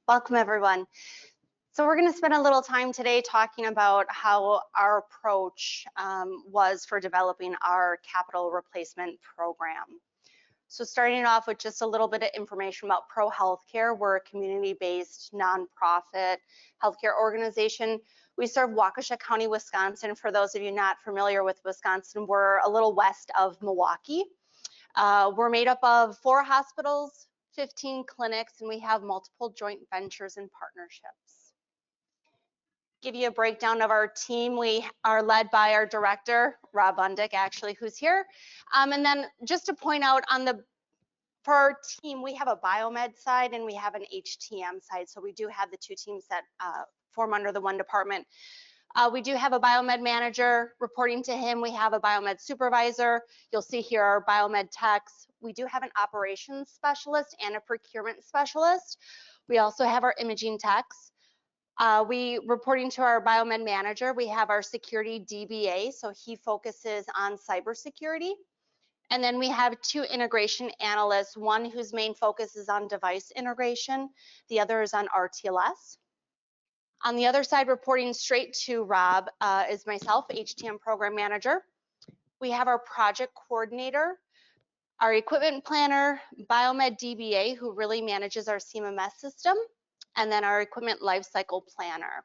Welcome, everyone. So we're going to spend a little time today talking about how our approach was for developing our capital replacement program. So starting off with just a little bit of information about ProHealth. We're a community-based nonprofit healthcare organization. We serve Waukesha County, Wisconsin. For those of you not familiar with Wisconsin, we're a little west of Milwaukee. We're made up of 4 hospitals, 15 clinics, and we have multiple joint ventures and partnerships. Give you a breakdown of our team. We are led by our director, Rob Bundick, actually, who's here. And then just to point out for our team, we have a biomed side and we have an HTM side. So we do have the 2 teams that form under the 1 department. We do have a biomed manager reporting to him. We have a biomed supervisor. You'll see here our biomed techs. We do have an operations specialist and a procurement specialist. We also have our imaging techs. We reporting to our biomed manager. We have our security DBA, so he focuses on cybersecurity. And then we have 2 integration analysts, one whose main focus is on device integration, the other is on RTLS. On the other side, reporting straight to Rob is myself, HTM program manager. We have our project coordinator, our equipment planner, biomed DBA, who really manages our CMMS system, and then our equipment lifecycle planner.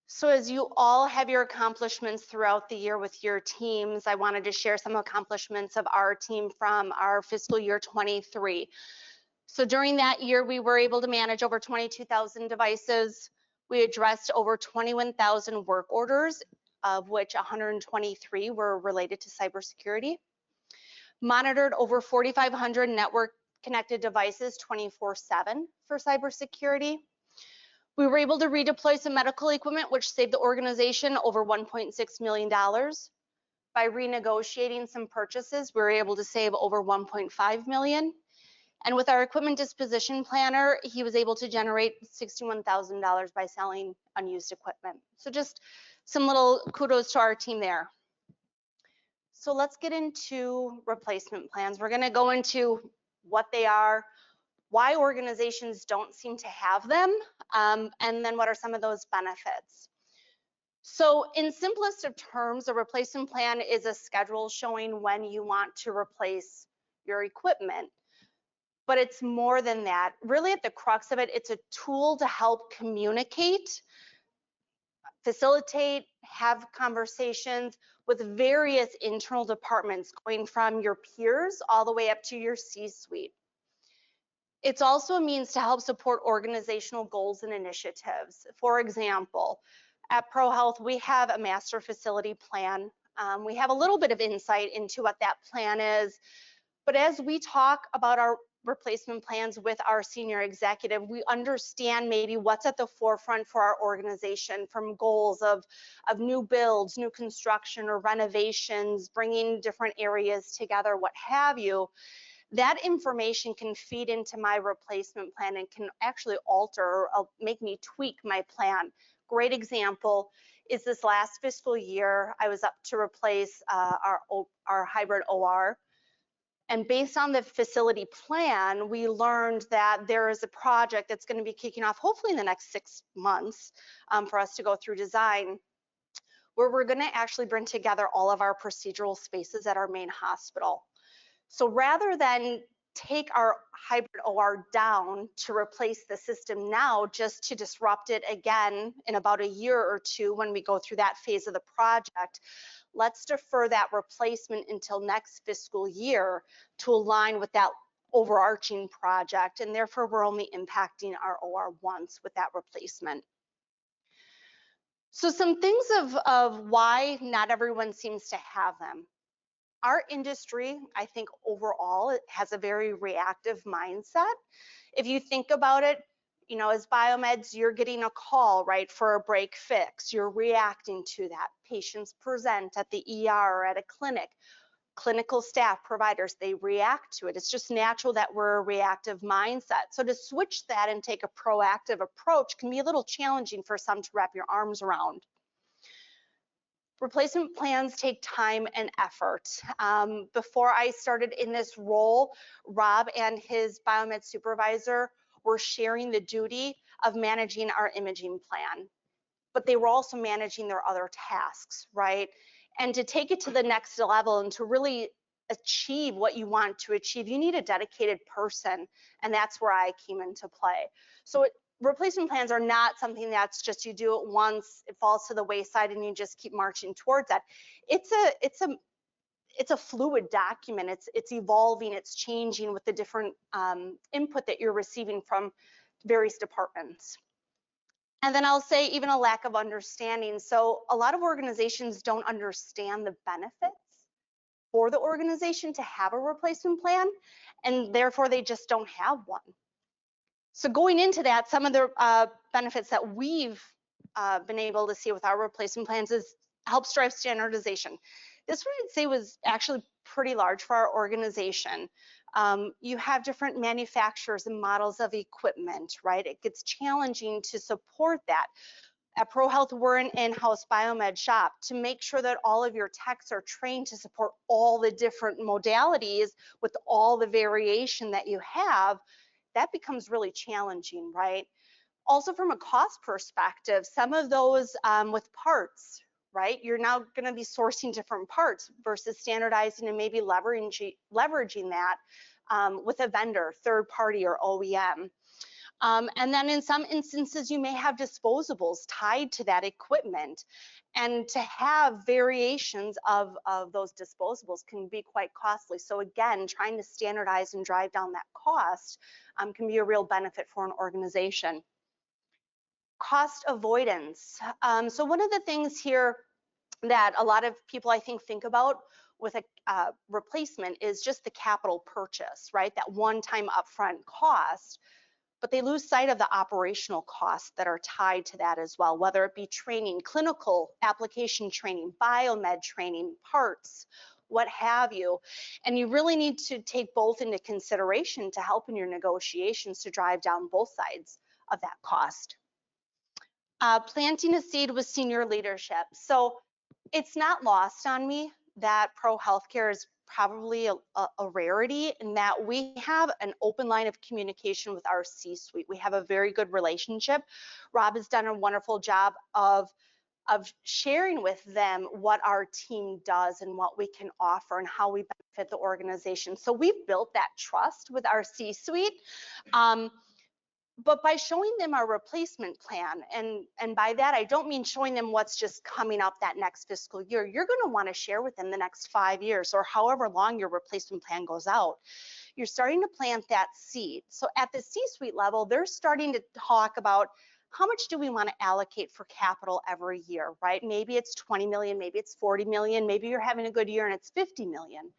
So as you all have your accomplishments throughout the year with your teams, I wanted to share some accomplishments of our team from our fiscal year 23. So during that year, we were able to manage over 22,000 devices. We addressed over 21,000 work orders, of which 123 were related to cybersecurity. Monitored over 4,500 network connected devices 24/7 for cybersecurity. We were able to redeploy some medical equipment, which saved the organization over $1.6 million. By renegotiating some purchases, we were able to save over $1.5 million. And with our equipment disposition planner, he was able to generate $61,000 by selling unused equipment. So just some little kudos to our team there. So let's get into replacement plans. We're going to go into what they are, why organizations don't seem to have them, and then what are some of those benefits. So in simplest of terms, a replacement plan is a schedule showing when you want to replace your equipment. But it's more than that. Really at the crux of it, it's a tool to help communicate, facilitate, have conversations with various internal departments, going from your peers all the way up to your C-suite. It's also a means to help support organizational goals and initiatives. For example, at ProHealth, we have a master facility plan. We have a little bit of insight into what that plan is, but as we talk about our replacement plans with our senior executive, we understand maybe what's at the forefront for our organization, from goals of new builds, new construction or renovations, bringing different areas together, what have you. That information can feed into my replacement plan and can actually alter or make me tweak my plan. Great example is this last fiscal year, I was up to replace our hybrid OR. And based on the facility plan, we learned that there is a project that's going to be kicking off hopefully in the next 6 months for us to go through design, where we're going to actually bring together all of our procedural spaces at our main hospital. So rather than take our hybrid OR down to replace the system now, just to disrupt it again in about a year or 2 when we go through that phase of the project, let's defer that replacement until next fiscal year to align with that overarching project, and therefore we're only impacting our OR once with that replacement. So some things of why not everyone seems to have them. Our industry, I think overall, it has a very reactive mindset. If you think about it, you know, as biomeds, you're getting a call, right, for a break fix. You're reacting to that. Patients present at the ER or at a clinic. Clinical staff, providers, they react to it. It's just natural that we're a reactive mindset. So to switch that and take a proactive approach can be a little challenging for some to wrap your arms around. Replacement plans take time and effort. Before I started in this role, Rob and his biomed supervisor were sharing the duty of managing our imaging plan, but they were also managing their other tasks, right? And to take it to the next level and to really achieve what you want to achieve, you need a dedicated person, and that's where I came into play. So replacement plans are not something that's just you do it once, it falls to the wayside, and you just keep marching towards that. It's a fluid document. It's evolving, it's changing with the different input that you're receiving from various departments. And then I'll say even a lack of understanding. So a lot of organizations don't understand the benefits for the organization to have a replacement plan, and therefore they just don't have one. So going into that, some of the benefits that we've been able to see with our replacement plans is helps drive standardization. This one I'd say was actually pretty large for our organization. You have different manufacturers and models of equipment, right? It gets challenging to support that. At ProHealth, we're an in-house biomed shop to make sure that all of your techs are trained to support all the different modalities with all the variation that you have. That becomes really challenging, right? Also from a cost perspective, some of those with parts, right? You're now gonna be sourcing different parts versus standardizing and maybe leveraging that with a vendor, third party or OEM. And then in some instances, you may have disposables tied to that equipment. And to have variations of those disposables can be quite costly. So again, trying to standardize and drive down that cost can be a real benefit for an organization. Cost avoidance. So one of the things here that a lot of people I think about with a replacement is just the capital purchase, right? That one-time upfront cost. But they lose sight of the operational costs that are tied to that as well, whether it be training, clinical application training, biomed training, parts, what have you. And you really need to take both into consideration to help in your negotiations to drive down both sides of that cost. Planting a seed with senior leadership. So it's not lost on me that pro healthcare is probably a rarity in that we have an open line of communication with our C-suite. We have a very good relationship. Rob has done a wonderful job of sharing with them what our team does and what we can offer and how we benefit the organization. So we've built that trust with our C-suite. But by showing them our replacement plan, and by that I don't mean showing them what's just coming up that next fiscal year, you're going to want to share with them the next 5 years or however long your replacement plan goes out. You're starting to plant that seed. So at the C-suite level, they're starting to talk about how much do we want to allocate for capital every year, right? Maybe it's 20 million, maybe it's 40 million, maybe you're having a good year and it's 50 million.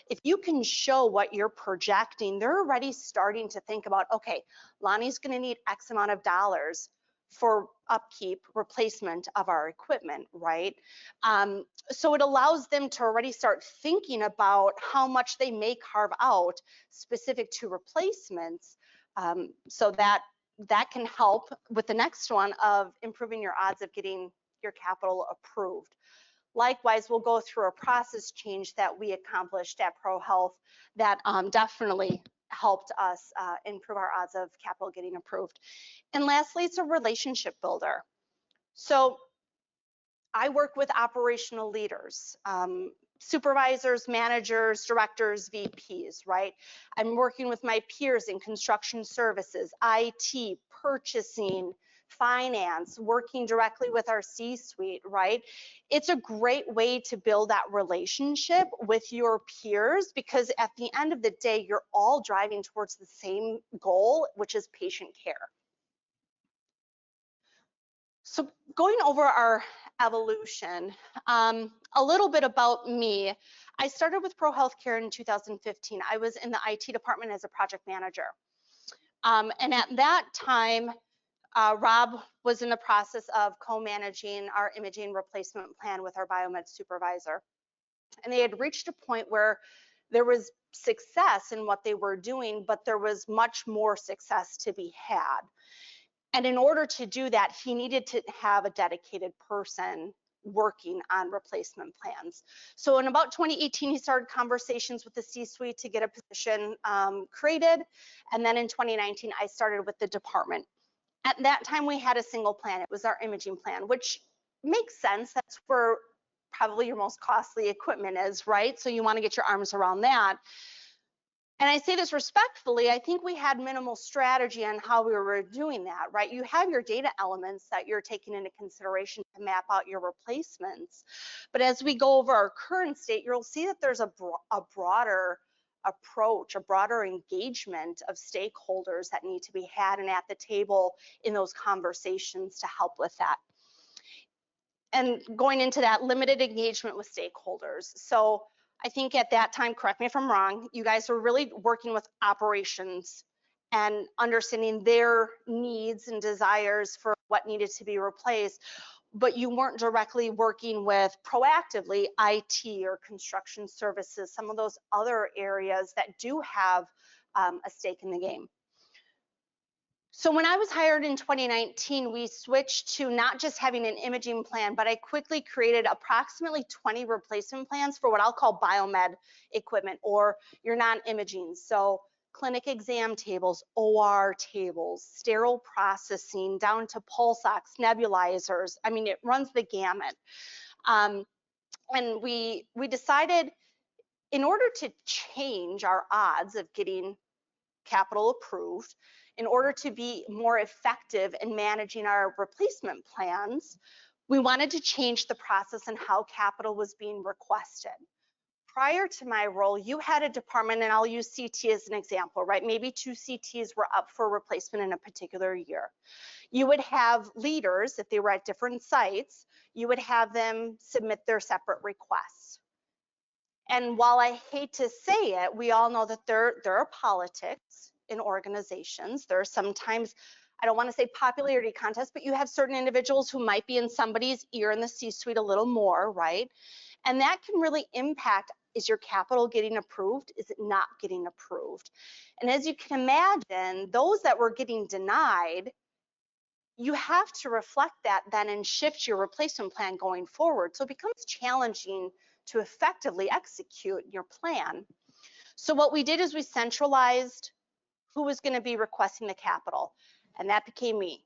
If you can show what you're projecting, they're already starting to think about, okay, Lani's going to need X amount of dollars for upkeep, replacement of our equipment, right? So it allows them to already start thinking about how much they may carve out specific to replacements, so that can help with the next one of improving your odds of getting your capital approved. Likewise, we'll go through a process change that we accomplished at ProHealth that definitely helped us improve our odds of capital getting approved. And lastly, it's a relationship builder. So I work with operational leaders, supervisors, managers, directors, VPs, right? I'm working with my peers in construction services, IT, purchasing, finance, working directly with our C-suite, right? It's a great way to build that relationship with your peers because at the end of the day, you're all driving towards the same goal, which is patient care. So going over our evolution, a little bit about me. I started with Pro Healthcare in 2015. I was in the IT department as a project manager. And at that time, Rob was in the process of co-managing our imaging replacement plan with our biomed supervisor. And they had reached a point where there was success in what they were doing, but there was much more success to be had. And in order to do that, he needed to have a dedicated person working on replacement plans. So in about 2018, he started conversations with the C-suite to get a position created. And then in 2019, I started with the department. At that time, we had a single plan. It was our imaging plan, which makes sense. That's where probably your most costly equipment is, right? So you want to get your arms around that. And I say this respectfully, I think we had minimal strategy on how we were doing that, right? You have your data elements that you're taking into consideration to map out your replacements. But as we go over our current state, you'll see that there's a broader approach, a broader engagement of stakeholders that need to be had and at the table in those conversations to help with that. And going into that limited engagement with stakeholders. So I think at that time, correct me if I'm wrong, you guys were really working with operations and understanding their needs and desires for what needed to be replaced, but you weren't directly working with proactively IT or construction services, some of those other areas that do have a stake in the game. So when I was hired in 2019, we switched to not just having an imaging plan, but I quickly created approximately 20 replacement plans for what I'll call biomed equipment or your non-imaging. So clinic exam tables, OR tables, sterile processing, down to pulse ox, nebulizers. I mean, it runs the gamut. And we decided in order to change our odds of getting capital approved, in order to be more effective in managing our replacement plans, we wanted to change the process and how capital was being requested. Prior to my role, you had a department, and I'll use CT as an example, right? Maybe 2 CTs were up for replacement in a particular year. You would have leaders, if they were at different sites, you would have them submit their separate requests. And while I hate to say it, we all know that there are politics in organizations. There are sometimes, I don't want to say popularity contests, but you have certain individuals who might be in somebody's ear in the C-suite a little more, right? And that can really impact, is your capital getting approved? Is it not getting approved? And as you can imagine, those that were getting denied, you have to reflect that then and shift your replacement plan going forward. So it becomes challenging to effectively execute your plan. So what we did is we centralized who was going to be requesting the capital, and that became me.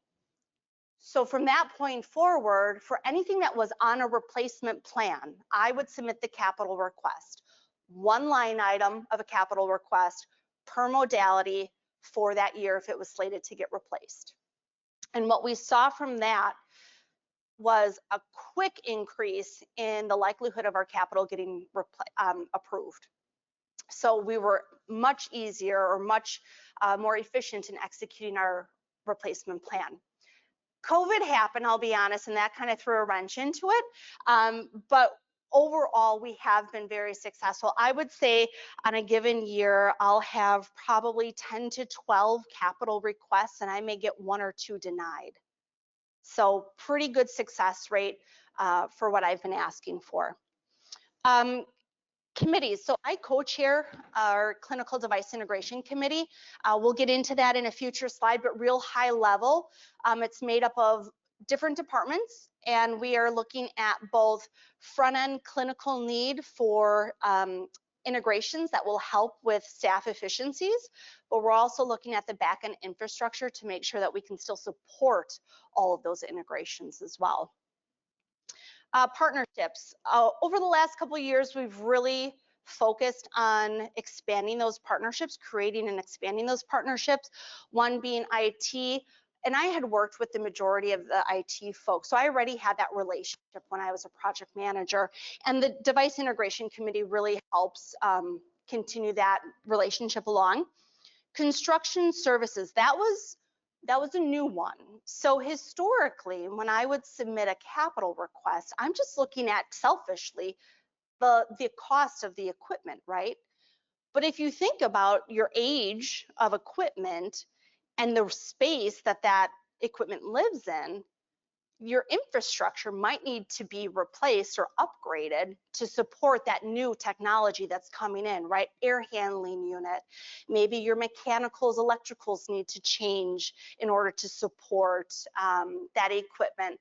So from that point forward, for anything that was on a replacement plan, I would submit the capital request. One line item of a capital request per modality for that year if it was slated to get replaced. And what we saw from that was a quick increase in the likelihood of our capital getting approved. So we were much easier or much more efficient in executing our replacement plan. COVID happened, I'll be honest, and that kind of threw a wrench into it. But overall, we have been very successful. I would say on a given year, I'll have probably 10 to 12 capital requests, and I may get 1 or 2 denied. So pretty good success rate for what I've been asking for. Committees. So I co-chair our clinical device integration committee. We'll get into that in a future slide, but real high level. It's made up of different departments, and we are looking at both front-end clinical need for integrations that will help with staff efficiencies, but we're also looking at the back-end infrastructure to make sure that we can still support all of those integrations as well. Partnerships. Over the last couple of years, we've really focused on expanding those partnerships, creating and expanding those partnerships, one being IT. And I had worked with the majority of the IT folks, so I already had that relationship when I was a project manager. And the device integration committee really helps continue that relationship along. Construction services, that was a new one. So historically, when I would submit a capital request, I'm just looking at selfishly the cost of the equipment, right? But if you think about your age of equipment and the space that that equipment lives in, your infrastructure might need to be replaced or upgraded to support that new technology that's coming in, right? Air handling unit. Maybe your mechanicals, electricals need to change in order to support that equipment.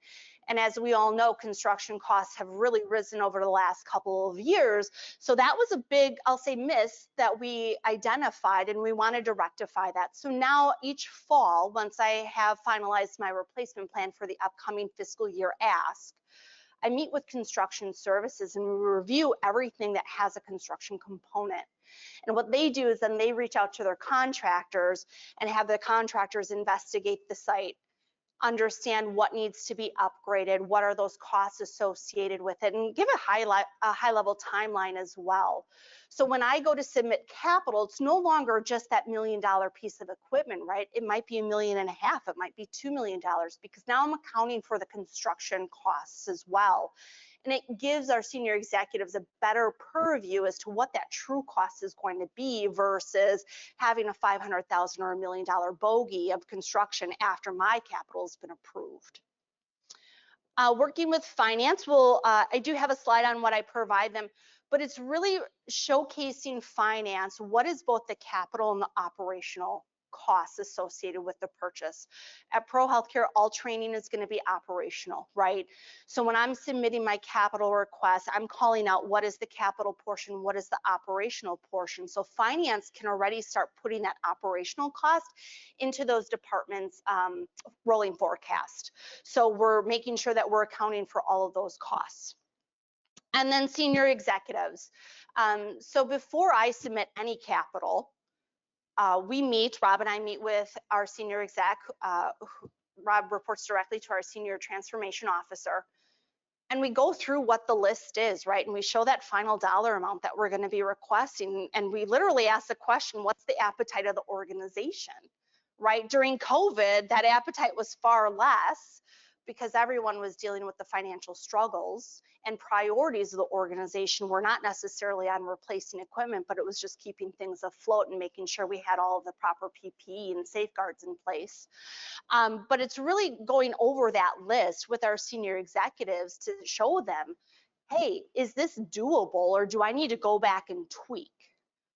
And as we all know, construction costs have really risen over the last couple of years. So that was a big, I'll say, miss that we identified, and we wanted to rectify that. So now each fall, once I have finalized my replacement plan for the upcoming fiscal year ask, I meet with construction services and we review everything that has a construction component. And what they do is then they reach out to their contractors and have the contractors investigate the site, understand what needs to be upgraded, what are those costs associated with it, and give a high level timeline as well. So when I go to submit capital, it's no longer just that $1 million piece of equipment, right? It might be $1.5 million, it might be $2 million, because now I'm accounting for the construction costs as well. And it gives our senior executives a better purview as to what that true cost is going to be versus having a $500,000 or $1 million bogey of construction after my capital has been approved. Working with finance, I do have a slide on what I provide them, but it's really showcasing finance, what is both the capital and the operational costs associated with the purchase. At ProHealth, all training is going to be operational, right? So when I'm submitting my capital request, I'm calling out what is the capital portion, what is the operational portion. So finance can already start putting that operational cost into those departments' rolling forecast. So we're making sure that we're accounting for all of those costs. And then senior executives. So before I submit any capital, Rob and I meet with our senior exec. Rob reports directly to our senior transformation officer. And we go through what the list is, right? And we show that final dollar amount that we're going to be requesting. And we literally ask the question, what's the appetite of the organization, right? During COVID, that appetite was far less because everyone was dealing with the financial struggles, and priorities of the organization were not necessarily on replacing equipment, but it was just keeping things afloat and making sure we had all of the proper PPE and safeguards in place. But it's really going over that list with our senior executives to show them, hey, is this doable, or do I need to go back and tweak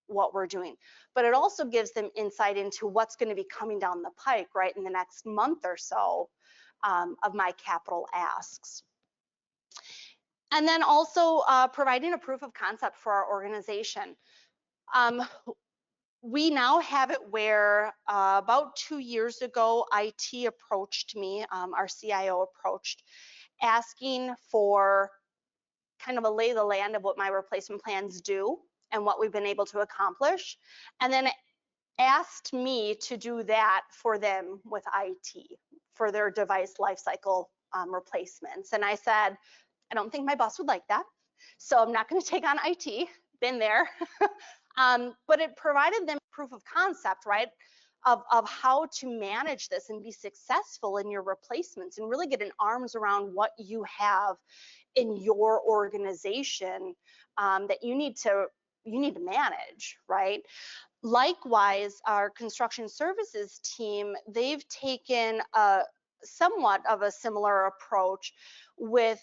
what we're doing? But it also gives them insight into what's going to be coming down the pike, right, in the next month or so of my capital asks. And then also providing a proof of concept for our organization. We now have it where about 2 years ago, IT approached me, our CIO approached, asking for kind of a lay of the land of what my replacement plans do and what we've been able to accomplish, and then asked me to do that for them with IT for their device lifecycle replacements. And I said, I don't think my boss would like that, so I'm not going to take on IT. Been there. But it provided them proof of concept, right, of how to manage this and be successful in your replacements and really get an arms around what you have in your organization that you need to manage, right? Likewise, our construction services team, they've taken somewhat of a similar approach with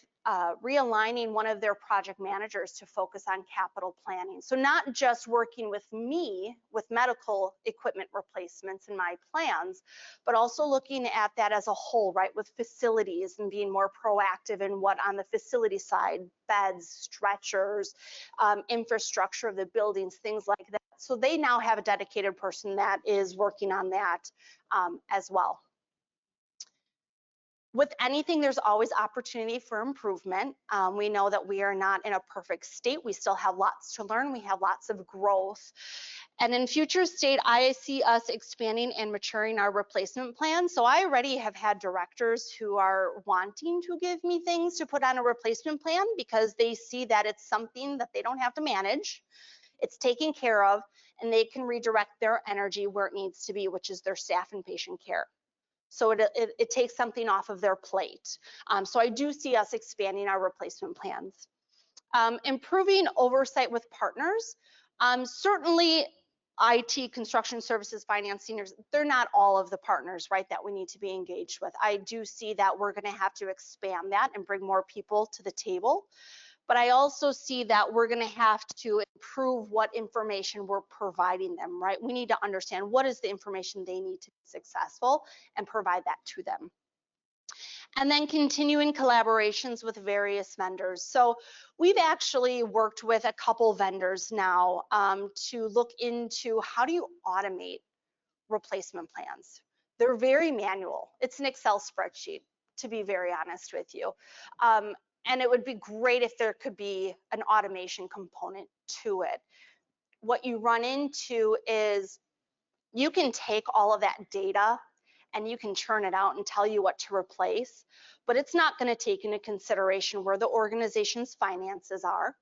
realigning one of their project managers to focus on capital planning. So not just working with me with medical equipment replacements in my plans, but also looking at that as a whole, right, with facilities and being more proactive in what on the facility side, beds, stretchers, infrastructure of the buildings, things like that. So they now have a dedicated person that is working on that as well. With anything, there's always opportunity for improvement. We know that we are not in a perfect state. We still have lots to learn. We have lots of growth. And in future state, I see us expanding and maturing our replacement plan. So I already have had directors who are wanting to give me things to put on a replacement plan because they see that it's something that they don't have to manage. It's taken care of, and they can redirect their energy where it needs to be, which is their staff and patient care. So it takes something off of their plate. So I do see us expanding our replacement plans. Improving oversight with partners. Certainly IT, construction services, finance, seniors, they're not all of the partners, right, that we need to be engaged with. I do see that we're going to have to expand that and bring more people to the table. But I also see that we're going to have to improve what information we're providing them, right? We need to understand what is the information they need to be successful and provide that to them. And then continuing collaborations with various vendors. So we've actually worked with a couple vendors now to look into how do you automate replacement plans. They're very manual. It's an Excel spreadsheet, to be very honest with you. And it would be great if there could be an automation component to it. What you run into is you can take all of that data and you can churn it out and tell you what to replace, but it's not going to take into consideration where the organization's finances are,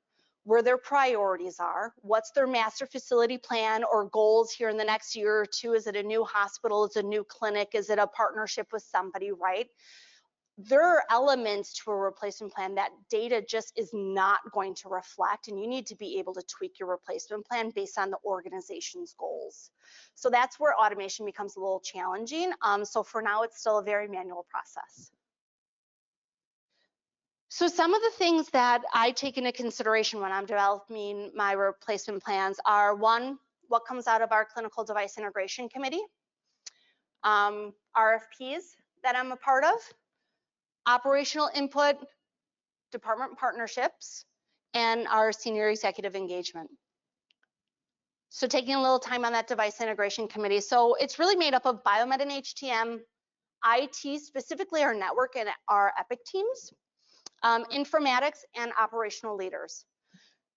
where their priorities are, what's their master facility plan or goals here in the next year or two. Is it a new hospital? Is it a new clinic? Is it a partnership with somebody, right? There are elements to a replacement plan that data just is not going to reflect, and you need to be able to tweak your replacement plan based on the organization's goals. So that's where automation becomes a little challenging. So for now, it's still a very manual process. So some of the things that I take into consideration when I'm developing my replacement plans are, one, what comes out of our clinical device integration committee, RFPs that I'm a part of, operational input, department partnerships, and our senior executive engagement. So taking a little time on that device integration committee. So it's really made up of biomed and HTM, IT, specifically our network and our Epic teams, informatics, and operational leaders.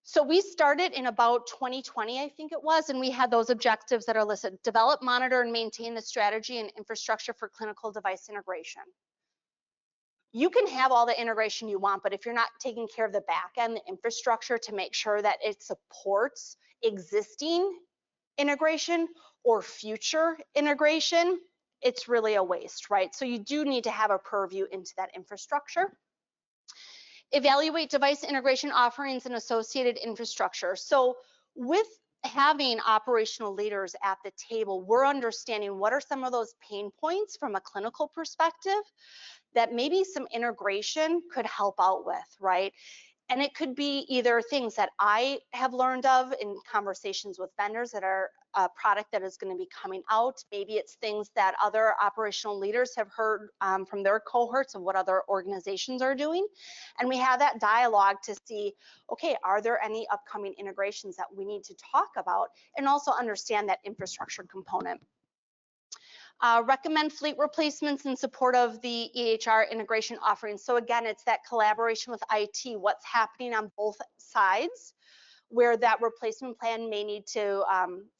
So we started in about 2020, I think it was, and we had those objectives that are listed: develop, monitor, and maintain the strategy and infrastructure for clinical device integration. You can have all the integration you want, but if you're not taking care of the back end, the infrastructure to make sure that it supports existing integration or future integration, it's really a waste, right? So you do need to have a purview into that infrastructure. Evaluate device integration offerings and associated infrastructure. So with having operational leaders at the table, we're understanding what are some of those pain points from a clinical perspective that maybe some integration could help out with, right? And it could be either things that I have learned of in conversations with vendors that are a product that is going to be coming out. Maybe it's things that other operational leaders have heard from their cohorts of what other organizations are doing. And we have that dialogue to see, okay, are there any upcoming integrations that we need to talk about, and also understand that infrastructure component. Recommend fleet replacements in support of the EHR integration offerings. So again, it's that collaboration with IT, what's happening on both sides, where that replacement plan may need to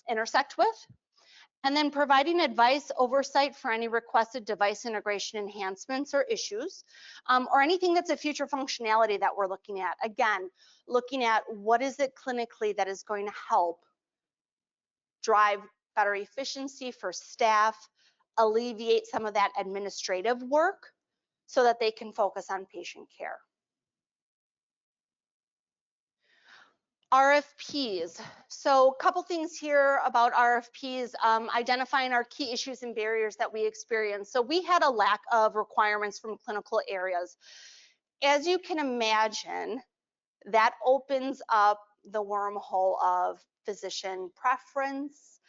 intersect with. And then providing advice, oversight for any requested device integration enhancements or issues, or anything that's a future functionality that we're looking at. Again, looking at what is it clinically that is going to help drive better efficiency for staff, alleviate some of that administrative work so that they can focus on patient care. RFPs. So a couple things here about RFPs, identifying our key issues and barriers that we experience. So we had a lack of requirements from clinical areas. As you can imagine, that opens up the wormhole of physician preference,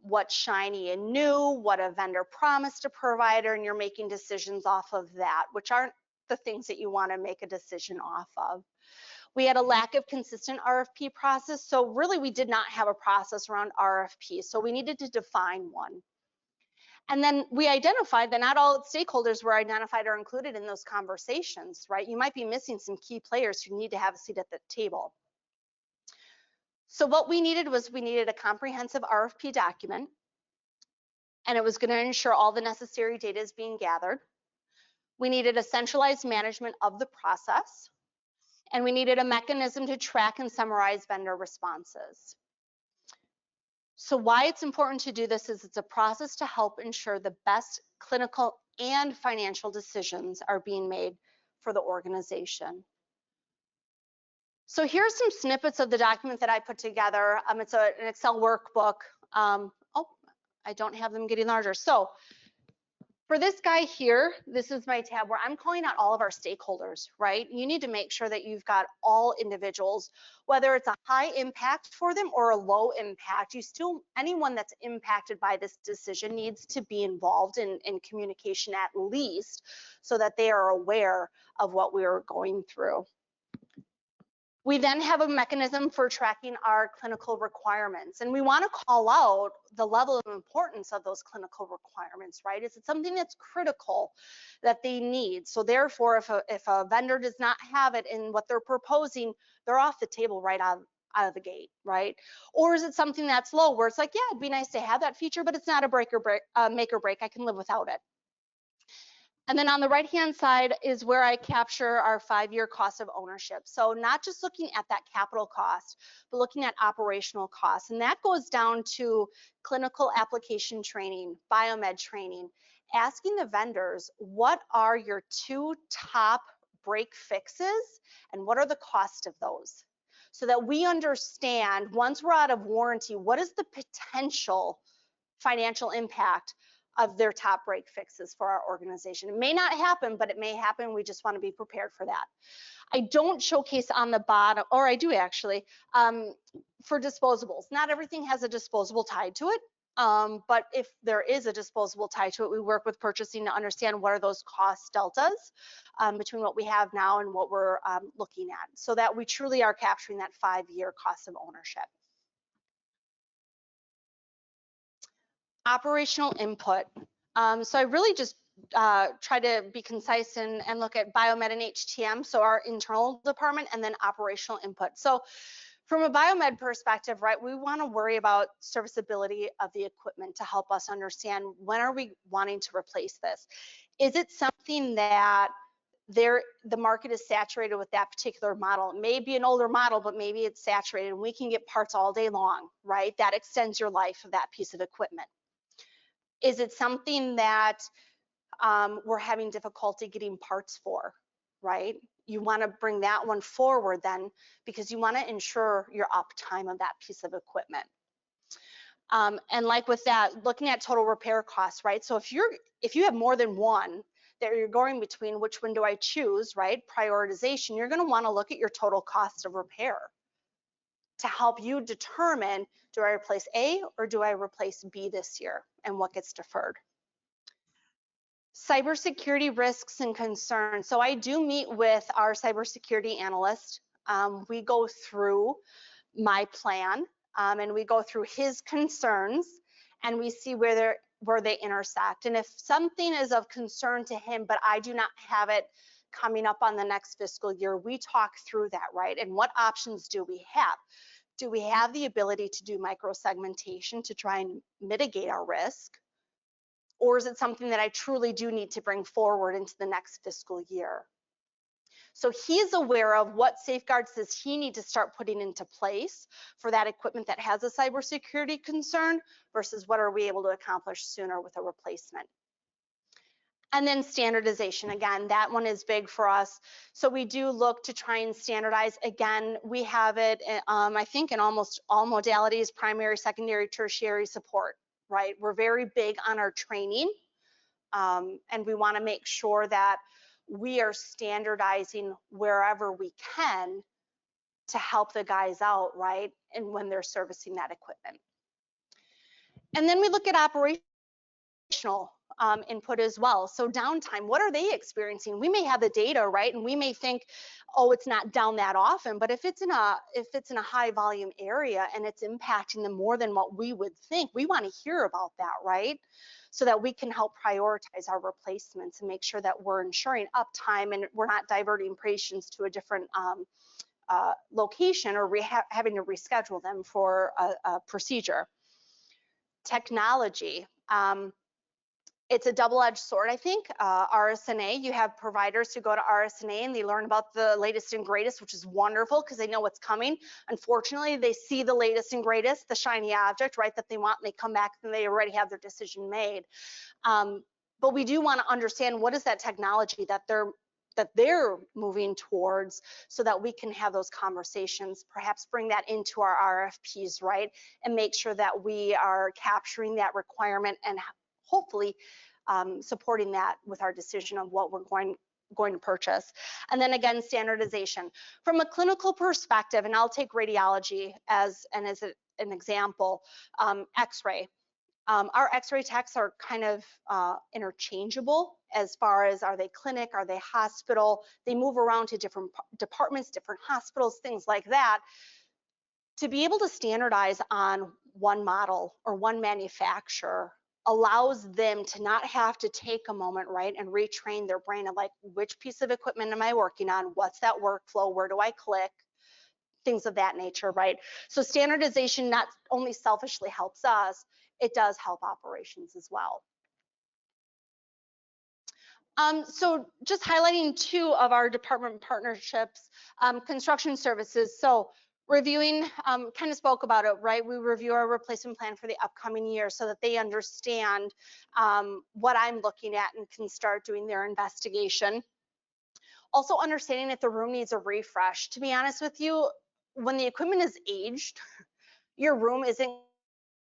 what's shiny and new, what a vendor promised a provider, and you're making decisions off of that, which aren't the things that you want to make a decision off of. We had a lack of consistent RFP process, so really we did not have a process around RFP, so we needed to define one. And then we identified that not all stakeholders were identified or included in those conversations, right? You might be missing some key players who need to have a seat at the table. So what we needed was a comprehensive RFP document, and it was going to ensure all the necessary data is being gathered. We needed a centralized management of the process, and we needed a mechanism to track and summarize vendor responses. So why it's important to do this is it's a process to help ensure the best clinical and financial decisions are being made for the organization. So here's some snippets of the document that I put together. It's an Excel workbook. Oh, I don't have them getting larger. So for this guy here, this is my tab where I'm calling out all of our stakeholders, right? You need to make sure that you've got all individuals, whether it's a high impact for them or a low impact, anyone that's impacted by this decision needs to be involved in communication at least, so that they are aware of what we are going through. We then have a mechanism for tracking our clinical requirements, and we want to call out the level of importance of those clinical requirements, right? Is it something that's critical that they need? So therefore, if a vendor does not have it in what they're proposing, they're off the table right out of the gate, right? Or is it something that's low, where it's like, yeah, it'd be nice to have that feature, but it's not a make or break. I can live without it. And then on the right-hand side is where I capture our 5-year cost of ownership. So not just looking at that capital cost, but looking at operational costs. And that goes down to clinical application training, biomed training, asking the vendors, what are your 2 top break fixes and what are the cost of those? So that we understand, once we're out of warranty, what is the potential financial impact of their top break fixes for our organization. It may not happen, but it may happen. We just want to be prepared for that. I don't showcase on the bottom, or I do actually, for disposables. Not everything has a disposable tied to it, but if there is a disposable tied to it, we work with purchasing to understand what are those cost deltas between what we have now and what we're looking at, so that we truly are capturing that 5-year cost of ownership. Operational input. So I really just try to be concise and look at biomed and HTM, so our internal department, and then operational input. So from a biomed perspective, right, we want to worry about serviceability of the equipment to help us understand, when are we wanting to replace this? Is it something that the market is saturated with that particular model? It may be an older model, but maybe it's saturated and we can get parts all day long, right? That extends your life of that piece of equipment. Is it something that we're having difficulty getting parts for, right? You want to bring that one forward then, because you want to ensure your uptime of that piece of equipment. And like with that, looking at total repair costs, right? So if you have more than one that you're going between, which one do I choose, right? Prioritization, you're going to want to look at your total cost of repair to help you determine, do I replace A or do I replace B this year, and what gets deferred? Cybersecurity risks and concerns. So I do meet with our cybersecurity analyst. We go through my plan and we go through his concerns, and we see where they intersect. And if something is of concern to him, but I do not have it coming up on the next fiscal year, we talk through that, right? And what options do we have? Do we have the ability to do micro-segmentation to try and mitigate our risk? Or is it something that I truly do need to bring forward into the next fiscal year? So he's aware of what safeguards does he need to start putting into place for that equipment that has a cybersecurity concern, versus what are we able to accomplish sooner with a replacement. And then standardization, again, that one is big for us. So we do look to try and standardize. Again, we have it, I think, in almost all modalities: primary, secondary, tertiary support, right? We're very big on our training, and we want to make sure that we are standardizing wherever we can to help the guys out, right? And when they're servicing that equipment. And then we look at operational input as well. So downtime, what are they experiencing? We may have the data, right? And we may think, oh, it's not down that often, but if it's in a high volume area and it's impacting them more than what we would think, we want to hear about that, right? So that we can help prioritize our replacements and make sure that we're ensuring uptime and we're not diverting patients to a different location, or having to reschedule them for a procedure. Technology. It's a double-edged sword, I think. RSNA, you have providers who go to RSNA and they learn about the latest and greatest, which is wonderful because they know what's coming. Unfortunately, they see the latest and greatest, the shiny object, right, that they want, and they come back and they already have their decision made. But we do want to understand, what is that technology that they're that they're moving towards, so that we can have those conversations, perhaps bring that into our RFPs, right? And make sure that we are capturing that requirement and hopefully supporting that with our decision of what we're going to purchase. And then again, standardization. From a clinical perspective, and I'll take radiology as an example, X-ray. Our X-ray techs are kind of interchangeable as far as, are they clinic, are they hospital? They move around to different departments, different hospitals, things like that. To be able to standardize on one model or one manufacturer allows them to not have to take a moment, right, and retrain their brain of like, which piece of equipment am I working on? What's that workflow? Where do I click? Things of that nature, right? So standardization not only selfishly helps us, it does help operations as well. So just highlighting two of our department partnerships, construction services. So reviewing, kind of spoke about it, right? We review our replacement plan for the upcoming year so that they understand what I'm looking at and can start doing their investigation. Also understanding if the room needs a refresh. To be honest with you, when the equipment is aged, your room isn't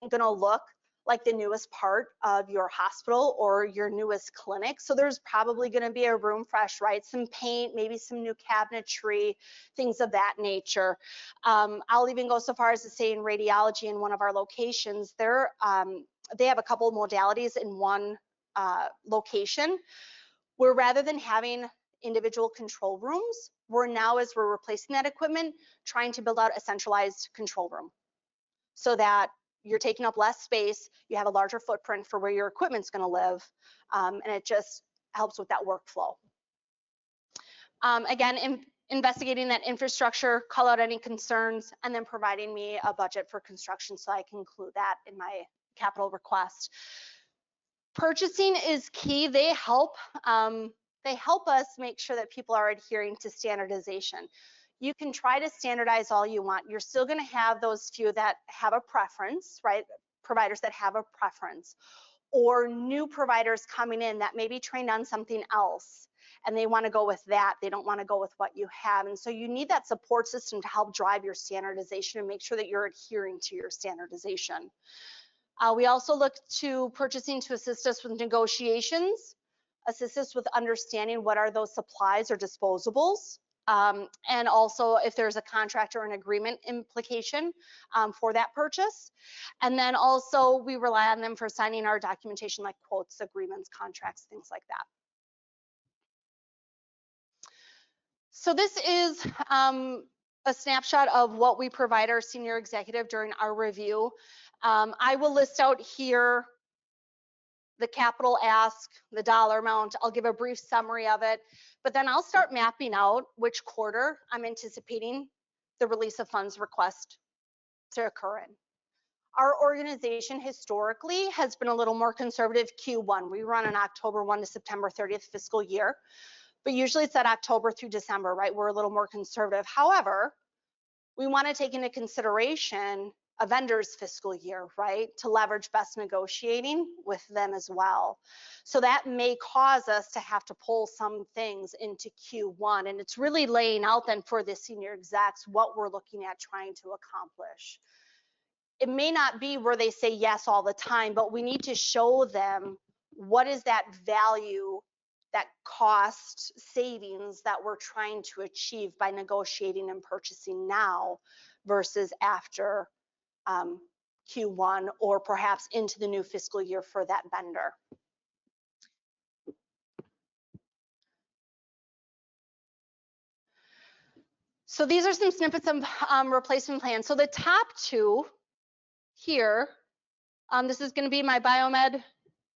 gonna look like the newest part of your hospital or your newest clinic. So there's probably gonna be a room fresh, right? Some paint, maybe some new cabinetry, things of that nature. I'll even go so far as to say in radiology in one of our locations, they have a couple of modalities in one location, where rather than having individual control rooms, we're now, as we're replacing that equipment, trying to build out a centralized control room so that you're taking up less space, you have a larger footprint for where your equipment's gonna live, and it just helps with that workflow. Again, investigating that infrastructure, call out any concerns, and then providing me a budget for construction so I can include that in my capital request. Purchasing is key. They help us make sure that people are adhering to standardization. You can try to standardize all you want. You're still going to have those few that have a preference, right? Providers that have a preference, or new providers coming in that may be trained on something else and they want to go with that. They don't want to go with what you have. And so you need that support system to help drive your standardization and make sure that you're adhering to your standardization. We also look to purchasing to assist us with negotiations, assist us with understanding what are those supplies or disposables, and also if there's a contract or an agreement implication for that purchase. And then also we rely on them for signing our documentation like quotes, agreements, contracts, things like that. So this is a snapshot of what we provide our senior executive during our review. I will list out here the capital ask, the dollar amount. I'll give a brief summary of it, but then I'll start mapping out which quarter I'm anticipating the release of funds request to occur in. Our organization historically has been a little more conservative Q1. We run an October 1 to September 30th fiscal year, but usually it's that October through December, right? We're a little more conservative. However, we want to take into consideration a vendor's fiscal year, right? To leverage best negotiating with them as well. So that may cause us to have to pull some things into Q1, and it's really laying out then for the senior execs what we're looking at trying to accomplish. It may not be where they say yes all the time, but we need to show them what is that value, that cost savings that we're trying to achieve by negotiating and purchasing now versus after Q1 or perhaps into the new fiscal year for that vendor. So these are some snippets of replacement plans. So the top two here, this is going to be my biomed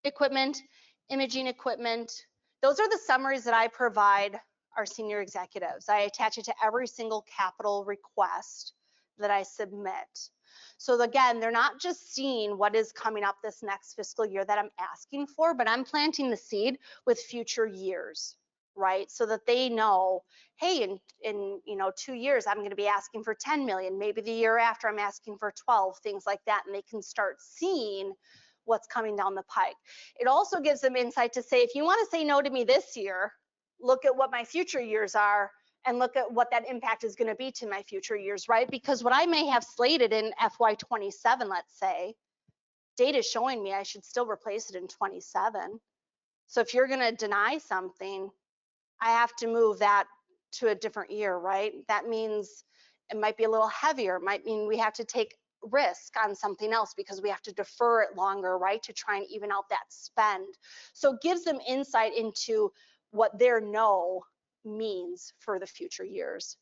equipment, imaging equipment. Those are the summaries that I provide our senior executives. I attach it to every single capital request that I submit. So again, they're not just seeing what is coming up this next fiscal year that I'm asking for, but I'm planting the seed with future years, right? So that they know, hey, in 2 years, I'm going to be asking for 10 million. Maybe the year after I'm asking for 12, things like that. And they can start seeing what's coming down the pike. It also gives them insight to say, if you want to say no to me this year, look at what my future years are and look at what that impact is going to be to my future years, right? Because what I may have slated in FY27, let's say, data is showing me I should still replace it in 27. So if you're going to deny something, I have to move that to a different year, right? That means it might be a little heavier. It might mean we have to take risk on something else because we have to defer it longer, right? To try and even out that spend. So it gives them insight into what their no means for the future years.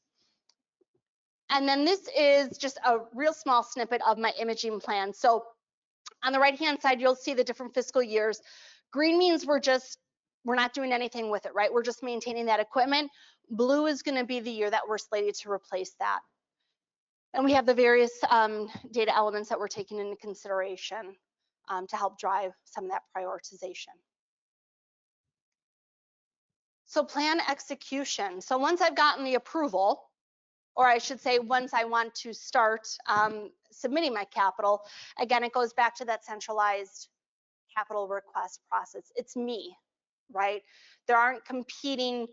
And then this is just a real small snippet of my imaging plan. So on the right-hand side, you'll see the different fiscal years. Green means we're not doing anything with it, right? We're just maintaining that equipment. Blue is going to be the year that we're slated to replace that. And we have the various data elements that we're taking into consideration to help drive some of that prioritization. So plan execution. So once I've gotten the approval, or I should say once I want to start submitting my capital, again, it goes back to that centralized capital request process. It's me, right? There aren't competing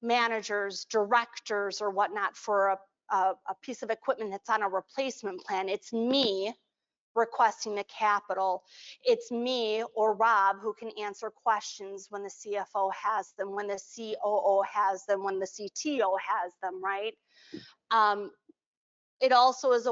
managers, directors, or whatnot for a piece of equipment that's on a replacement plan. It's me requesting the capital. It's me or Rob who can answer questions when the CFO has them, when the COO has them, when the CTO has them, right? It also is a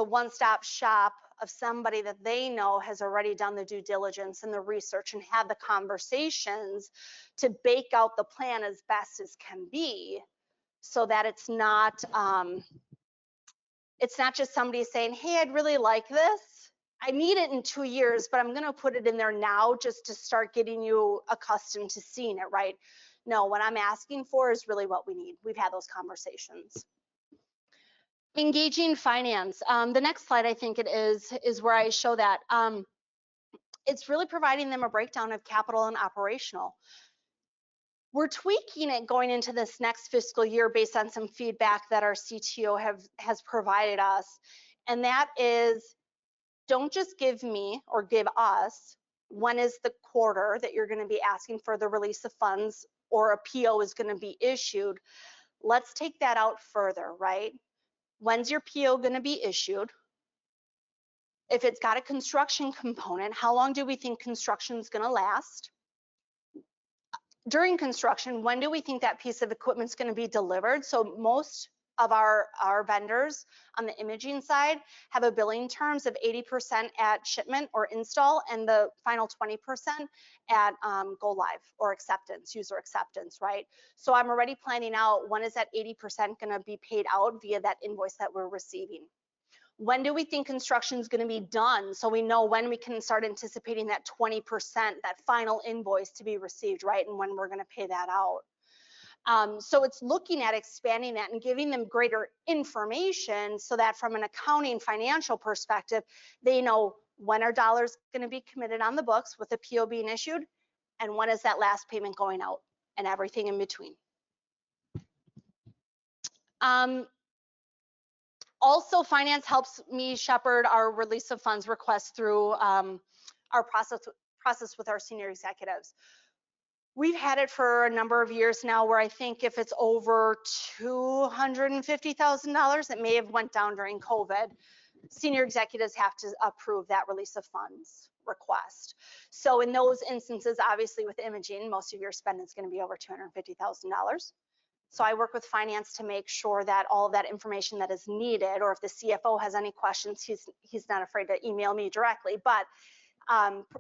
one-stop shop of somebody that they know has already done the due diligence and the research and had the conversations to bake out the plan as best as can be, so that it's not just somebody saying, hey, I'd really like this. I need it in 2 years, but I'm going to put it in there now just to start getting you accustomed to seeing it, right? No, what I'm asking for is really what we need. We've had those conversations. Engaging finance. The next slide, I think it is where I show that. It's really providing them a breakdown of capital and operational. We're tweaking it going into this next fiscal year based on some feedback that our CTO has provided us. And that is, don't just give me or give us when is the quarter that you're going to be asking for the release of funds or a PO is going to be issued. Let's take that out further, right? When's your PO going to be issued? If it's got a construction component, how long do we think construction is going to last? During construction, when do we think that piece of equipment is going to be delivered? So most of our vendors on the imaging side have a billing terms of 80% at shipment or install and the final 20% at go live or acceptance, user acceptance, right? So I'm already planning out when is that 80% going to be paid out via that invoice that we're receiving. When do we think construction is going to be done? So we know when we can start anticipating that 20%, that final invoice to be received, right? And when we're going to pay that out. So it's looking at expanding that and giving them greater information so that from an accounting financial perspective, they know when are dollars going to be committed on the books with the PO being issued and when is that last payment going out and everything in between. Also, finance helps me shepherd our release of funds requests through our process with our senior executives. We've had it for a number of years now where I think if it's over $250,000, it may have went down during COVID, senior executives have to approve that release of funds request. So in those instances, obviously with imaging, most of your spending is going to be over $250,000. So I work with finance to make sure that all of that information that is needed, or if the CFO has any questions, he's not afraid to email me directly, but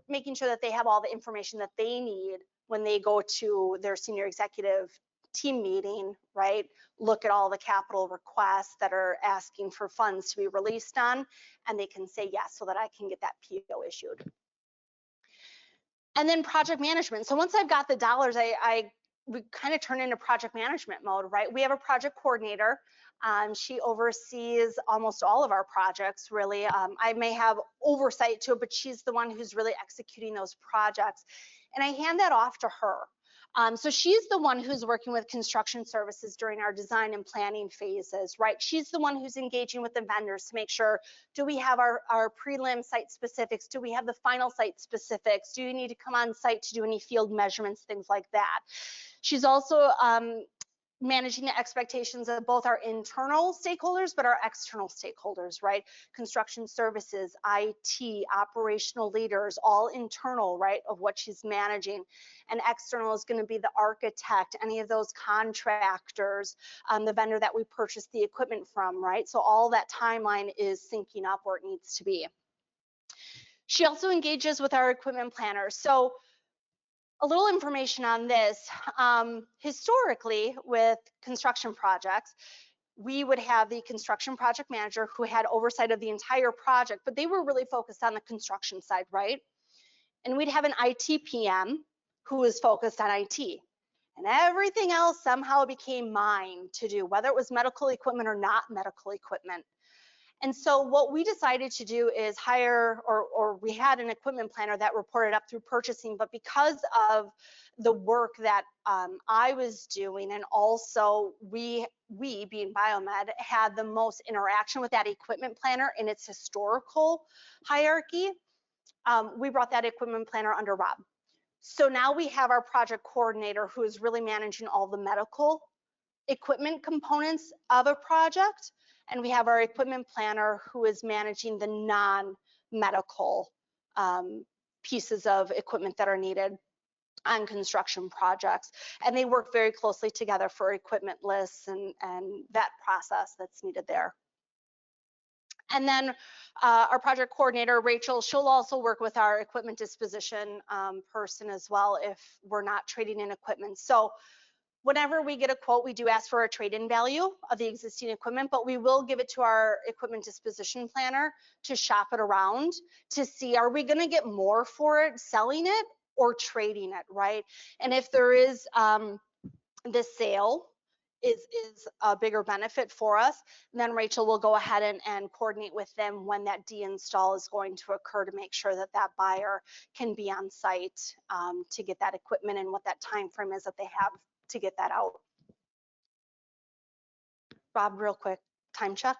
making sure that they have all the information that they need when they go to their senior executive team meeting, right? Look at all the capital requests that are asking for funds to be released on, and they can say yes so that I can get that PO issued. And then project management. So once I've got the dollars, we kind of turn into project management mode, right? We have a project coordinator. She oversees almost all of our projects, really. I may have oversight to it, but she's the one who's really executing those projects. And I hand that off to her. So she's the one who's working with construction services during our design and planning phases, right? She's the one who's engaging with the vendors to make sure, do we have our prelim site specifics? Do we have the final site specifics? Do you need to come on site to do any field measurements, things like that? She's also managing the expectations of both our internal stakeholders, but our external stakeholders, right? Construction services, IT, operational leaders, all internal, right, of what she's managing. And external is going to be the architect, any of those contractors, the vendor that we purchased the equipment from, right? So all that timeline is syncing up where it needs to be. She also engages with our equipment planner. So a little information on this. Historically, with construction projects, we would have the construction project manager who had oversight of the entire project, but they were really focused on the construction side, right? And we'd have an IT PM who was focused on IT. And everything else somehow became mine to do, whether it was medical equipment or not medical equipment. And so what we decided to do is hire, or we had an equipment planner that reported up through purchasing, but because of the work that I was doing, and also we being Biomed had the most interaction with that equipment planner in its historical hierarchy, we brought that equipment planner under Rob. So now we have our project coordinator who is really managing all the medical equipment components of a project. And we have our equipment planner who is managing the non-medical pieces of equipment that are needed on construction projects. And they work very closely together for equipment lists and that process that's needed there. And then our project coordinator, Rachel, she'll also work with our equipment disposition person as well if we're not trading in equipment. So whenever we get a quote, we do ask for a trade-in value of the existing equipment, but we will give it to our equipment disposition planner to shop it around to see, are we gonna get more for it selling it or trading it, right? And if there is the sale is a bigger benefit for us, then Rachel will go ahead and coordinate with them when that deinstall is going to occur to make sure that that buyer can be on site to get that equipment and what that time frame is that they have to get that out. Rob, real quick, time check.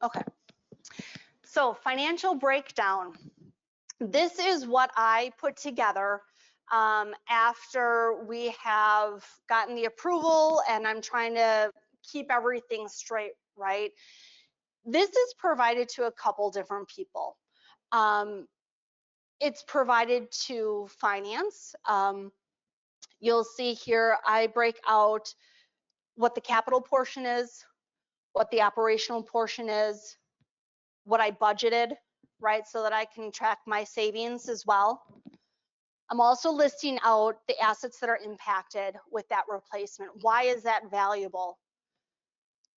Okay. So financial breakdown. This is what I put together after we have gotten the approval and I'm trying to keep everything straight, right? This is provided to a couple different people. It's provided to finance. You'll see here, I break out what the capital portion is, what the operational portion is, what I budgeted, right? So that I can track my savings as well. I'm also listing out the assets that are impacted with that replacement. Why is that valuable?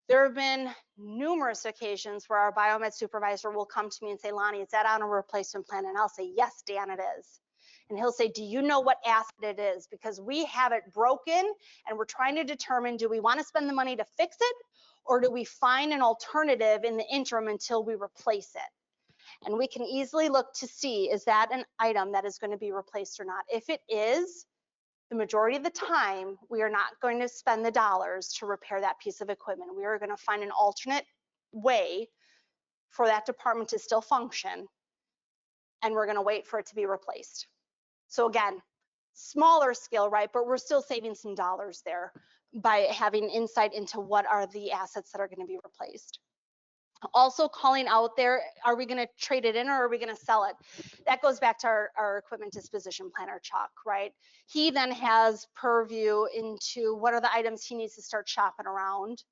There have been numerous occasions where our biomed supervisor will come to me and say, Lani, is that on a replacement plan? And I'll say, yes, Dan, it is. And he'll say, do you know what asset it is? Because we have it broken and we're trying to determine, do we want to spend the money to fix it? Or do we find an alternative in the interim until we replace it? And we can easily look to see, is that an item that is going to be replaced or not? If it is, the majority of the time, we are not going to spend the dollars to repair that piece of equipment. We are going to find an alternate way for that department to still function, and we're going to wait for it to be replaced. So again, smaller scale, right? But we're still saving some dollars there by having insight into what are the assets that are going to be replaced. Also calling out there, are we going to trade it in or are we going to sell it? That goes back to our equipment disposition planner, Chuck, right? He then has purview into what are the items he needs to start shopping around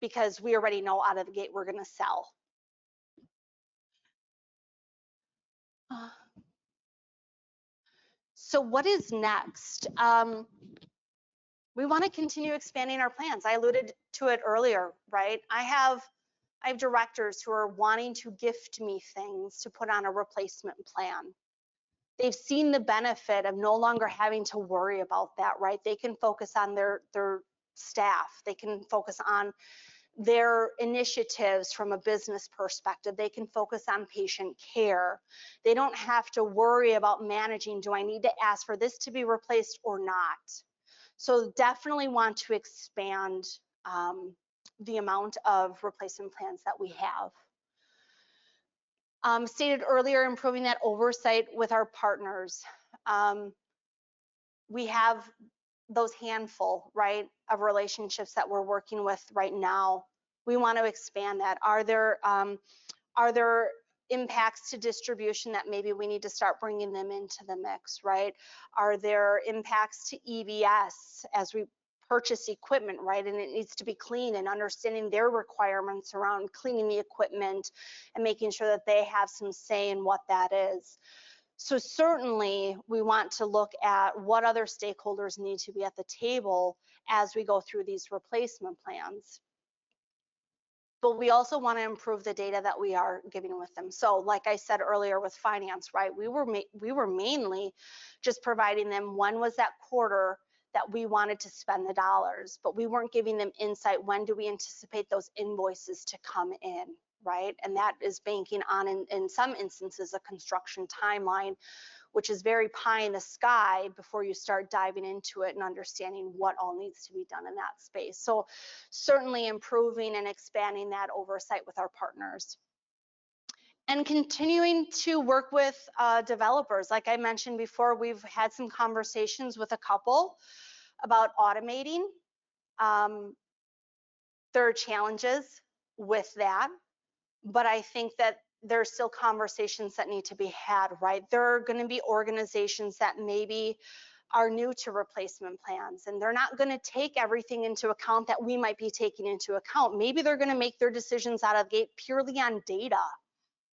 because we already know out of the gate we're going to sell. So what is next? We want to continue expanding our plans. I alluded to it earlier, right? I have directors who are wanting to gift me things to put on a replacement plan. They've seen the benefit of no longer having to worry about that, right? They can focus on their staff. They can focus on their initiatives from a business perspective. They can focus on patient care. They don't have to worry about managing, do I need to ask for this to be replaced or not? So definitely want to expand the amount of replacement plans that we have. Stated earlier, improving that oversight with our partners. We have those handful, right, of relationships that we're working with right now. We want to expand that. Are there impacts to distribution that maybe we need to start bringing them into the mix, right? Are there impacts to EVS as we purchase equipment, right? And it needs to be clean, and understanding their requirements around cleaning the equipment and making sure that they have some say in what that is. So certainly we want to look at what other stakeholders need to be at the table as we go through these replacement plans. But we also want to improve the data that we are giving with them. So like I said earlier with finance, right, we were mainly just providing them when was that quarter that we wanted to spend the dollars, but we weren't giving them insight, when do we anticipate those invoices to come in, right? And that is banking on, in some instances, a construction timeline, which is very pie in the sky before you start diving into it and understanding what all needs to be done in that space. So certainly improving and expanding that oversight with our partners. And continuing to work with developers. Like I mentioned before, we've had some conversations with a couple about automating. There are challenges with that, but I think that there's still conversations that need to be had, right? There are going to be organizations that maybe are new to replacement plans, and they're not going to take everything into account that we might be taking into account. Maybe they're going to make their decisions out of the gate purely on data,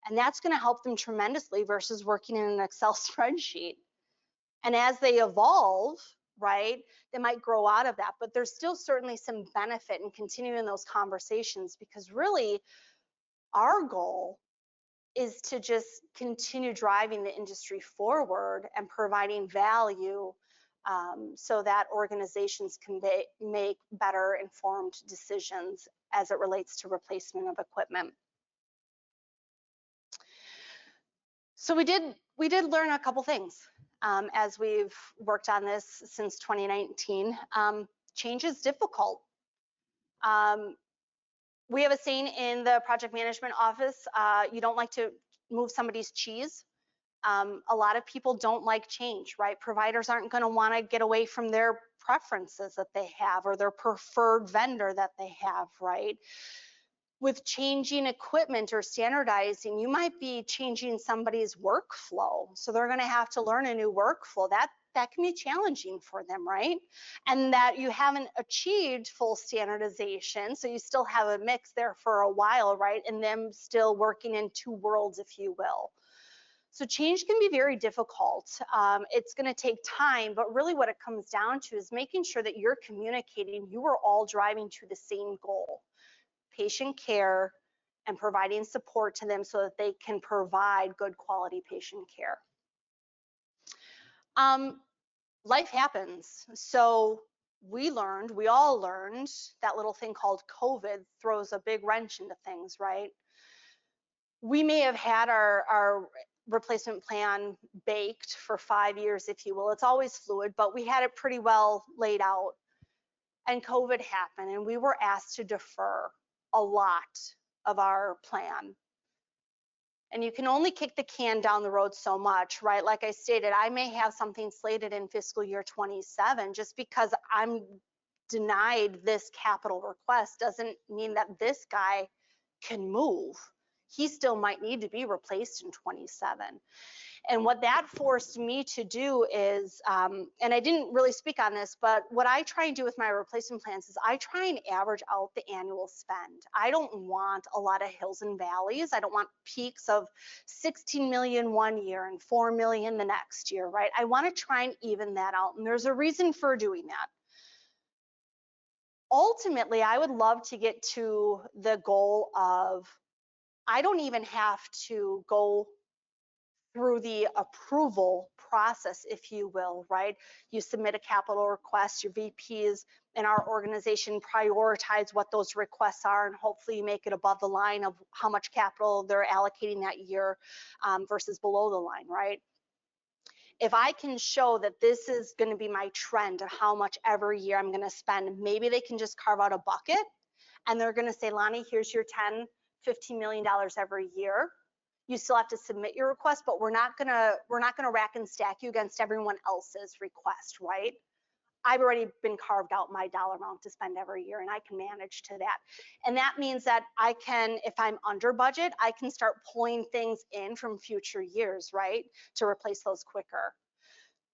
and that's going to help them tremendously versus working in an Excel spreadsheet. And as they evolve, right, they might grow out of that, but there's still certainly some benefit in continuing those conversations, because really our goal is to just continue driving the industry forward and providing value so that organizations can make better informed decisions as it relates to replacement of equipment. So we did learn a couple things as we've worked on this since 2019. Change is difficult. We have a saying in the project management office, you don't like to move somebody's cheese. A lot of people don't like change, right? Providers aren't going to want to get away from their preferences that they have or their preferred vendor that they have, right? With changing equipment or standardizing, you might be changing somebody's workflow. So they're going to have to learn a new workflow. That can be challenging for them, right? And that you haven't achieved full standardization, so you still have a mix there for a while, right? And them still working in two worlds, if you will. So change can be very difficult. It's going to take time, but really what it comes down to is making sure that you're communicating, you are all driving to the same goal: patient care and providing support to them so that they can provide good quality patient care. Life happens. So we all learned that little thing called COVID throws a big wrench into things, right? We may have had our replacement plan baked for 5 years, if you will. It's always fluid, but we had it pretty well laid out. And COVID happened, and we were asked to defer a lot of our plan. And you can only kick the can down the road so much, right? Like I stated, I may have something slated in fiscal year 27. Just because I'm denied this capital request doesn't mean that this guy can move. He still might need to be replaced in 27. And what that forced me to do is, and I didn't really speak on this, but what I try and do with my replacement plans is I try and average out the annual spend. I don't want a lot of hills and valleys. I don't want peaks of 16 million one year and 4 million the next year, right? I want to try and even that out. And there's a reason for doing that. Ultimately, I would love to get to the goal of, I don't even have to go through the approval process, if you will, right? You submit a capital request, your VPs in our organization prioritize what those requests are, and hopefully you make it above the line of how much capital they're allocating that year versus below the line, right? If I can show that this is going to be my trend of how much every year I'm going to spend, maybe they can just carve out a bucket and they're going to say, Lani, here's your $10–15 million every year. You still have to submit your request, but we're not gonna rack and stack you against everyone else's request, right? I've already been carved out my dollar amount to spend every year, and I can manage to that. And that means that I can, if I'm under budget, I can start pulling things in from future years, right, to replace those quicker.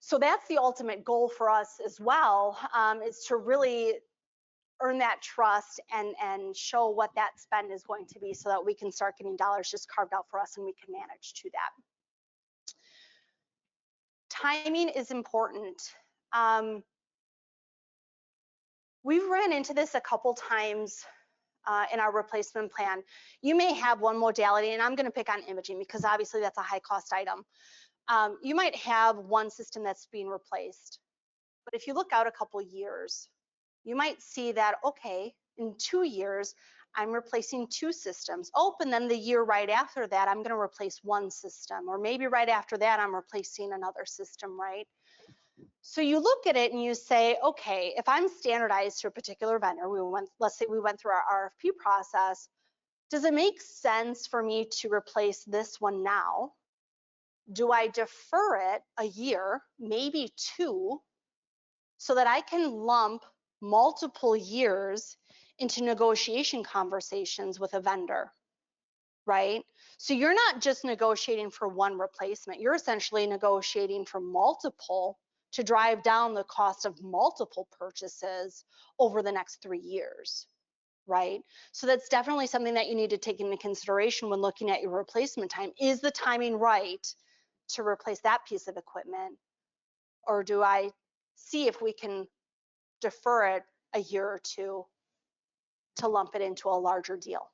So that's the ultimate goal for us as well, is to really earn that trust and show what that spend is going to be so that we can start getting dollars just carved out for us and we can manage to that. Timing is important. We've ran into this a couple times in our replacement plan. You may have one modality, and I'm going to pick on imaging because obviously that's a high cost item. You might have one system that's being replaced, but if you look out a couple years, you might see that, okay, in 2 years, I'm replacing 2 systems. Oh, and then the year right after that, I'm going to replace 1 system, or maybe right after that, I'm replacing another system, right? So you look at it and you say, okay, if I'm standardized to a particular vendor, let's say we went through our RFP process, does it make sense for me to replace this one now? Do I defer it a year, maybe 2, so that I can lump multiple years into negotiation conversations with a vendor, right? So you're not just negotiating for one replacement, you're essentially negotiating for multiple to drive down the cost of multiple purchases over the next 3 years, right? So that's definitely something that you need to take into consideration when looking at your replacement time. Is the timing right to replace that piece of equipment? Or do I see if we can defer it a year or 2 to lump it into a larger deal?